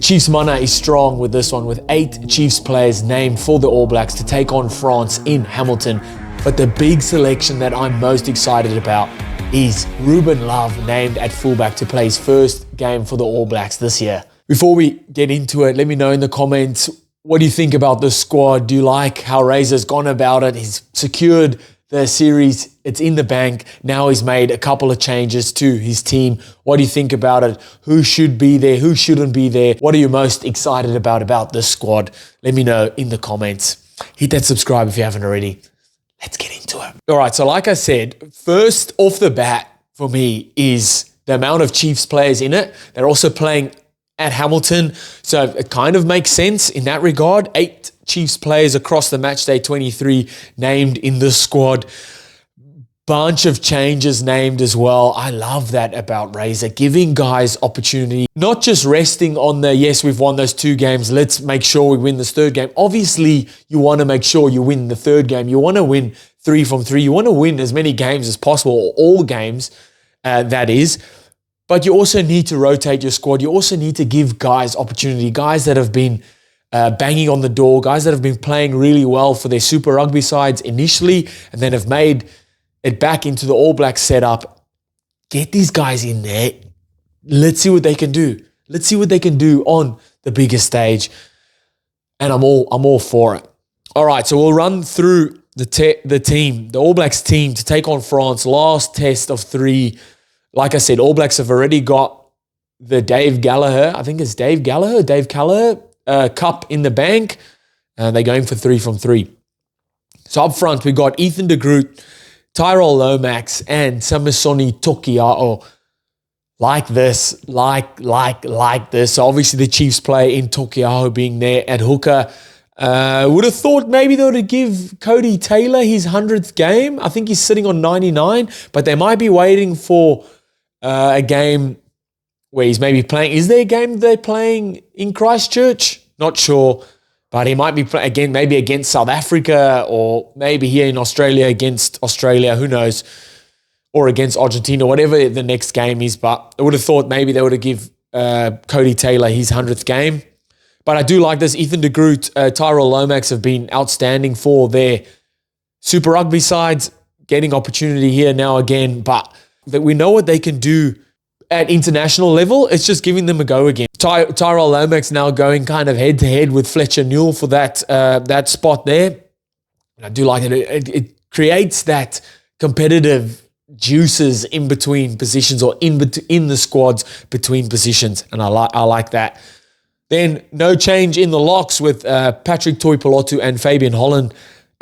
Chiefs Mana is strong with this one, with 8 Chiefs players named for the All Blacks to take on France in Hamilton. But the big selection that I'm most excited about is Ruben Love, named at fullback to play his first game for the All Blacks this year. Before we get into it, let me know in the comments, what do you think about this squad? Do you like how Razor's gone about it? He's secured the series. It's in the bank. Now he's made a couple of changes to his team. What do you think about it? Who should be there? Who shouldn't be there? What are you most excited about this squad? Let me know in the comments. Hit that subscribe if you haven't already. Let's get into it. All right, so like I said, first off the bat for me is the amount of Chiefs players in it. They're also playing at Hamilton, so it kind of makes sense in that regard. 8 Chiefs players across the matchday 23 named in the squad. Bunch of changes named as well. I love that about Razor, giving guys opportunity, not just resting on the, yes, we've won those 2 games, let's make sure we win this 3rd game. Obviously, you want to make sure you win the 3rd game. You want to win 3 from 3. You want to win as many games as possible, or all games, that is. But you also need to rotate your squad. You also need to give guys opportunity, guys that have been banging on the door, guys that have been playing really well for their Super Rugby sides initially and then have made it back into the All Black setup. Get these guys in there. Let's see what they can do. Let's see what they can do on the bigger stage. And I'm all for it. All right, so we'll run through the team, the All Blacks team to take on France. Last test of 3. Like I said, All Blacks have already got the Dave Gallagher Cup in the bank. They're going for 3 from 3. So up front, we got Ethan de Groot, Tyrell Lomax, and Samisoni Tokia'o. Like this. So obviously the Chiefs play in Tokia'o being there at hooker. Would have thought maybe they would give Cody Taylor his 100th game. I think he's sitting on 99, but they might be waiting for a game where he's maybe playing. Is there a game they're playing in Christchurch? Not sure. But he might be again, maybe against South Africa, or maybe here in Australia against Australia, who knows, or against Argentina, whatever the next game is. But I would have thought maybe they would have give Cody Taylor his 100th game. But I do like this. Ethan de Groot, Tyrell Lomax have been outstanding for their Super Rugby sides, getting opportunity here now again. But that we know what they can do at international level. It's just giving them a go again. Tyrell Lomax now going kind of head-to-head with Fletcher Newell for that spot there. And I do like it. It creates that competitive juices in between positions, or in the squads between positions. And I like that. Then no change in the locks with Patrick Tuipulotu and Fabian Holland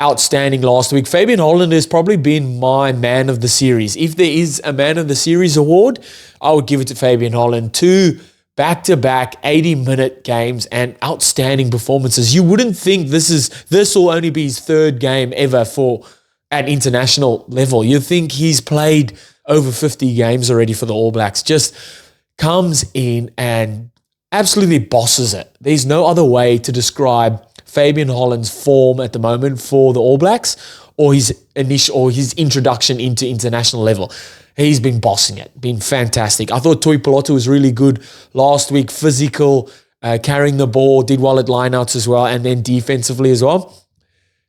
outstanding last week. Fabian Holland has probably been my man of the series. If there is a man of the series award, I would give it to Fabian Holland. 2 back-to-back 80-minute games and outstanding performances. You wouldn't think this will only be his 3rd game ever at international level. You'd think he's played over 50 games already for the All Blacks. Just comes in and absolutely bosses it. There's no other way to describe Fabian Holland's form at the moment for the All Blacks, or his introduction into international level. He's been bossing it, been fantastic. I thought Tuipulotu was really good last week, physical, carrying the ball, did well at lineouts as well, and then defensively as well.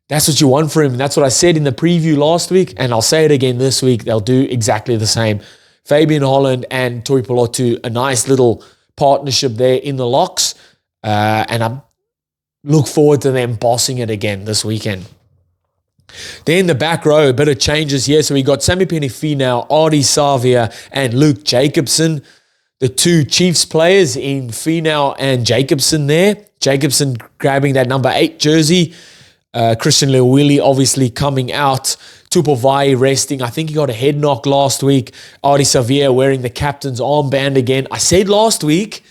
That's what you want for him. And that's what I said in the preview last week, and I'll say it again this week. They'll do exactly the same. Fabian Holland and Tuipulotu, a nice little partnership there in the locks, and I look forward to them bossing it again this weekend. Then the back row, a bit of changes here. So we got Sammy Penifina, Artie Savia, and Luke Jacobson. The 2 Chiefs players in Finau and Jacobson there. Jacobson grabbing that number 8 jersey. Christian Lewili obviously coming out. Tupovai resting. I think he got a head knock last week. Artie Savia wearing the captain's armband again. I said last week,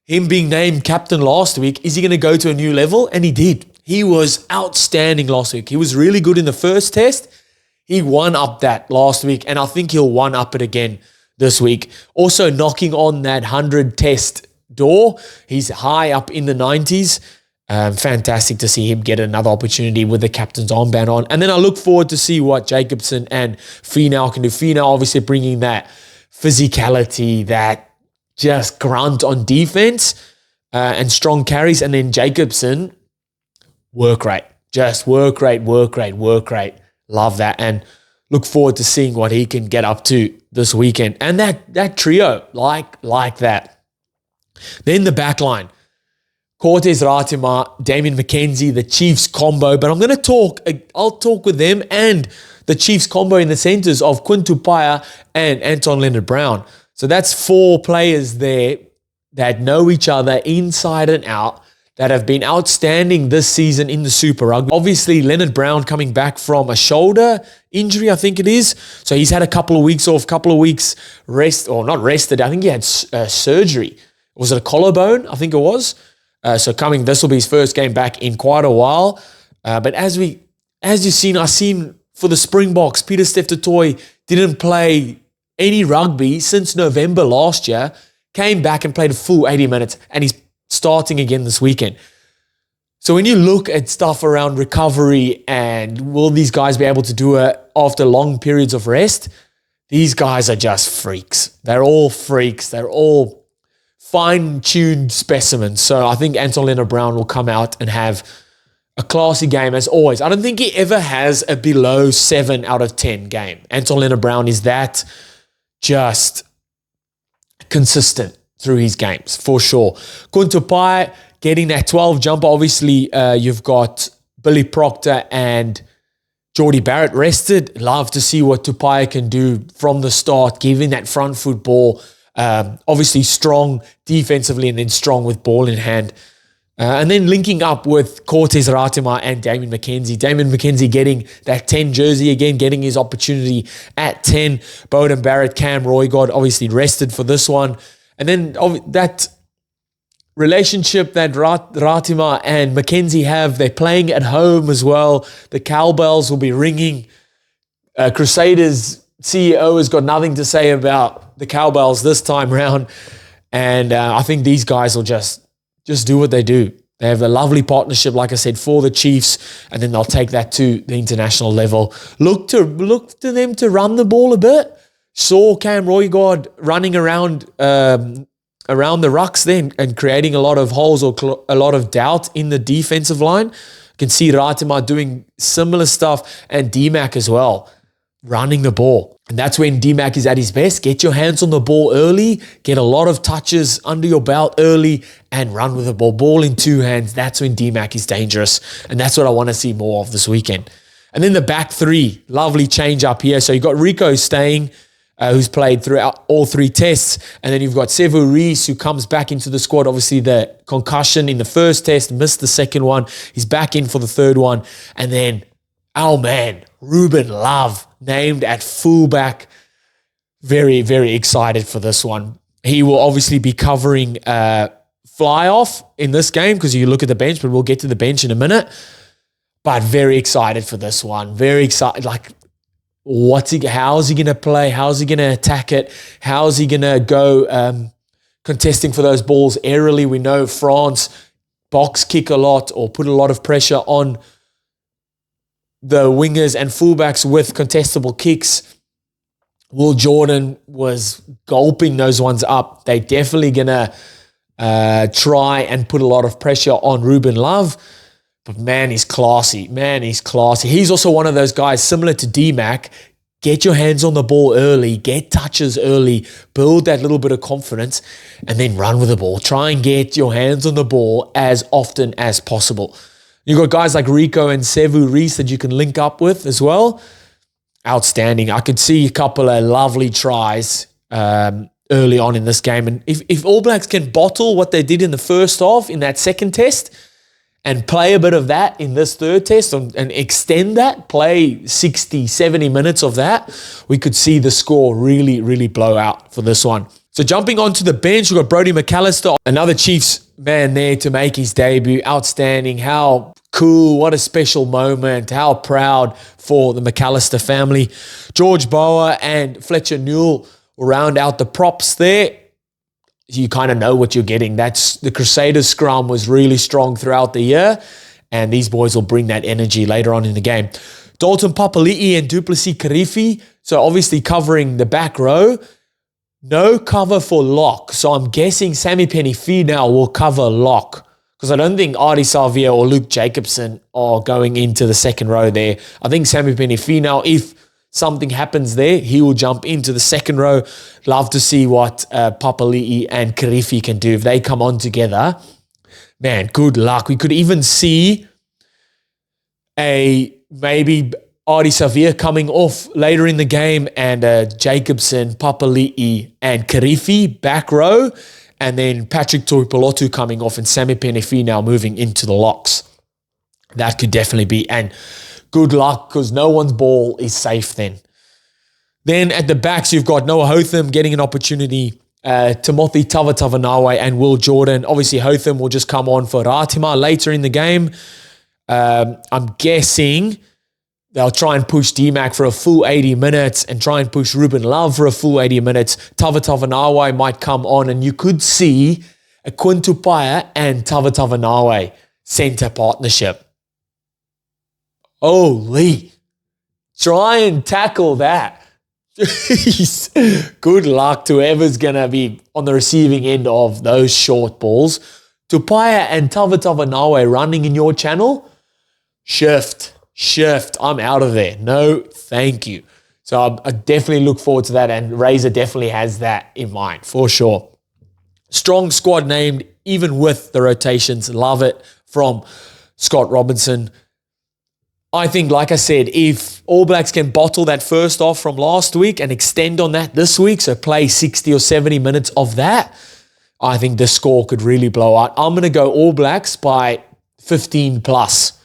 him being named captain last week, is he going to go to a new level? And he did. He was outstanding last week. He was really good in the first test. He won up that last week, and I think he'll one up it again this week. Also knocking on that 100 test door. He's high up in the 90s. Fantastic to see him get another opportunity with the captain's armband on. And then I look forward to see what Jacobson and Finau can do. Finau obviously bringing that physicality, that just grunt on defense. and strong carries. And then Jacobson, work rate. Just work rate. Love that. And look forward to seeing what he can get up to this weekend. And that trio, like that. Then the back line. Cortez Ratima, Damian McKenzie, the Chiefs combo. But I'll talk with them and the Chiefs combo in the centers of Quinn Tupaia and Anton Leonard-Brown. So that's 4 players there that know each other inside and out, that have been outstanding this season in the Super Rugby. Obviously, Leonard-Brown coming back from a shoulder injury, I think it is. So he's had a couple of weeks off, couple of weeks rest, or not rested. I think he had surgery. Was it a collarbone? I think it was. So this will be his first game back in quite a while. But as you've seen, I've seen for the Springboks, Peter Steph-Toy didn't play any rugby since November last year, came back and played a full 80 minutes, and he's starting again this weekend. So when you look at stuff around recovery and will these guys be able to do it after long periods of rest, these guys are just freaks. They're all freaks. They're all fine-tuned specimens. So I think Anton Leonard-Brown will come out and have a classy game as always. I don't think he ever has a below 7 out of 10 game. Anton Leonard-Brown is that just consistent through his games, for sure. Quinn Tupaia getting that 12 jumper. Obviously, you've got Billy Proctor and Jordie Barrett rested. Love to see what Tupaia can do from the start, giving that front foot ball. Obviously strong defensively and then strong with ball in hand. And then linking up with Cortez Ratima and Damian McKenzie. Damian McKenzie getting that 10 jersey again, getting his opportunity at 10. Beauden Barrett, Cam Roygod obviously rested for this one. And then that relationship that Ratima and McKenzie have, they're playing at home as well. The cowbells will be ringing. Crusaders CEO has got nothing to say about the cowbells this time round. And I think these guys will just do what they do. They have a lovely partnership, like I said, for the Chiefs, and then they'll take that to the international level. Look to them to run the ball a bit. Saw Cam Roygod running around the rucks then and creating a lot of holes or a lot of doubt in the defensive line. You can see Ratima doing similar stuff and D-Mac as well, running the ball. And that's when D-Mac is at his best. Get your hands on the ball early, get a lot of touches under your belt early, and run with the ball. Ball in 2 hands. That's when D-Mac is dangerous. And that's what I want to see more of this weekend. And then the back 3, lovely change up here. So you've got Rico staying, who's played throughout all 3 tests. And then you've got Sevu Reece, who comes back into the squad. Obviously, the concussion in the first test, missed the second one. He's back in for the third one. And then, our man, Ruben Love, named at fullback. Very, very excited for this one. He will obviously be covering fly-off in this game because you look at the bench, but we'll get to the bench in a minute. But very excited for this one. Very excited. Like, how's he going to play? How's he going to attack it? How's he going to go contesting for those balls aerially? We know France box kick a lot or put a lot of pressure on the wingers and fullbacks with contestable kicks. Will Jordan was gulping those ones up. They definitely going to try and put a lot of pressure on Ruben Love. But man, he's classy. He's also one of those guys similar to D-Mac. Get your hands on the ball early, get touches early, build that little bit of confidence, and then run with the ball. Try and get your hands on the ball as often as possible. You've got guys like Rico and Sevu Reece that you can link up with as well. Outstanding. I could see a couple of lovely tries early on in this game. And if All Blacks can bottle what they did in the first half in that second test and play a bit of that in this third test and extend that, play 60, 70 minutes of that, we could see the score really, really blow out for this one. So jumping onto the bench, we've got Brodie McCalister, another Chiefs man there to make his debut. Outstanding. How cool. What a special moment. How proud for the McCalister family. George Bower and Fletcher Newell will round out the props there. You kind of know what you're getting. That's the Crusaders scrum was really strong throughout the year, and these boys will bring that energy later on in the game. Dalton Papali'i and Duplessis Karifi, so obviously covering the back row. no cover for lock. So I'm guessing Sammy Penny-Finau will cover lock, because I don't think Ardie Savea or Luke Jacobson are going into the second row there. I think Sammy Penny-Finau, if something happens there, he will jump into the second row. Love to see what Papali'i and Karifi can do if they come on together. Man, good luck. We could even see maybe Ardie Savea coming off later in the game, and Jacobson, Papali'i, and Karifi back row, and then Patrick Tuipulotu coming off and Sammy Penny-Finau moving into the locks. That could definitely be, and good luck, because no one's ball is safe then. Then at the backs, you've got Noah Hotham getting an opportunity, Timothy Tavatavanawe and Will Jordan. Obviously, Hotham will just come on for Ratima later in the game. I'm guessing they'll try and push D-Mac for a full 80 minutes and try and push Ruben Love for a full 80 minutes. Tavatavanawe might come on, and you could see a Quintupaya and Tavatavanawe centre partnership. Holy. Try and tackle that. Good luck to whoever's going to be on the receiving end of those short balls. Tupaya and Tavatavanawe running in your channel? Shift. I'm out of there. No, thank you. So I definitely look forward to that, and Razor definitely has that in mind, for sure. Strong squad named, even with the rotations. Love it from Scott Robinson. I think, like I said, if All Blacks can bottle that first off from last week and extend on that this week, so play 60 or 70 minutes of that, I think the score could really blow out. I'm going to go All Blacks by 15 plus.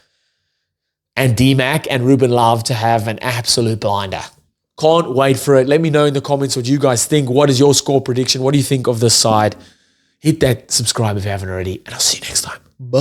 And D-Mac and Ruben Love to have an absolute blinder. Can't wait for it. Let me know in the comments what you guys think. What is your score prediction? What do you think of this side? Hit that subscribe if you haven't already, and I'll see you next time. Bye.